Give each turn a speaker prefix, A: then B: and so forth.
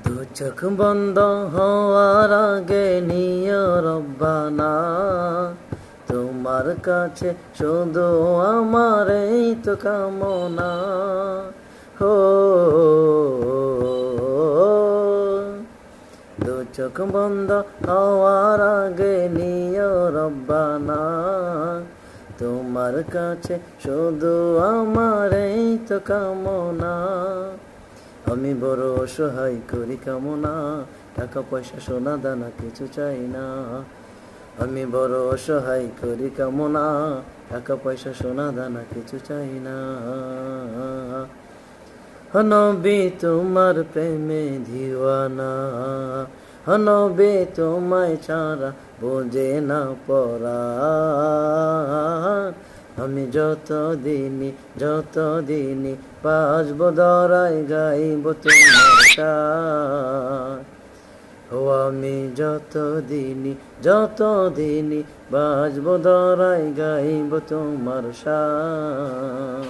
A: দু চোখ বন্ধ হওয়ার আগে নিও রব্বানা, তোমার কাছে শুধু আমার এই তো কামনা। হো দু চোখ বন্ধ হওয়ার আগে নিও রব্বানা, তোমার কাছে শুধু আমার এই তো কামনা। আমি বড় অসহায় করি কামনা, টাকা পয়সা সোনা দানা কিছু চাই না। আমি বড় অসহায় করি কামনা, টাকা পয়সা সোনা দানা কিছু চাই না। নবী তোমার প্রেমে দিওয়ানা, নবী তোমায় ছাড়া বোঝে না পরাণ। আমি যতদিনই বাঁচব দরাই গাইব তোমার গান। ও আমি যতদিনই বাঁচব দরাই গাইব তোমার শান।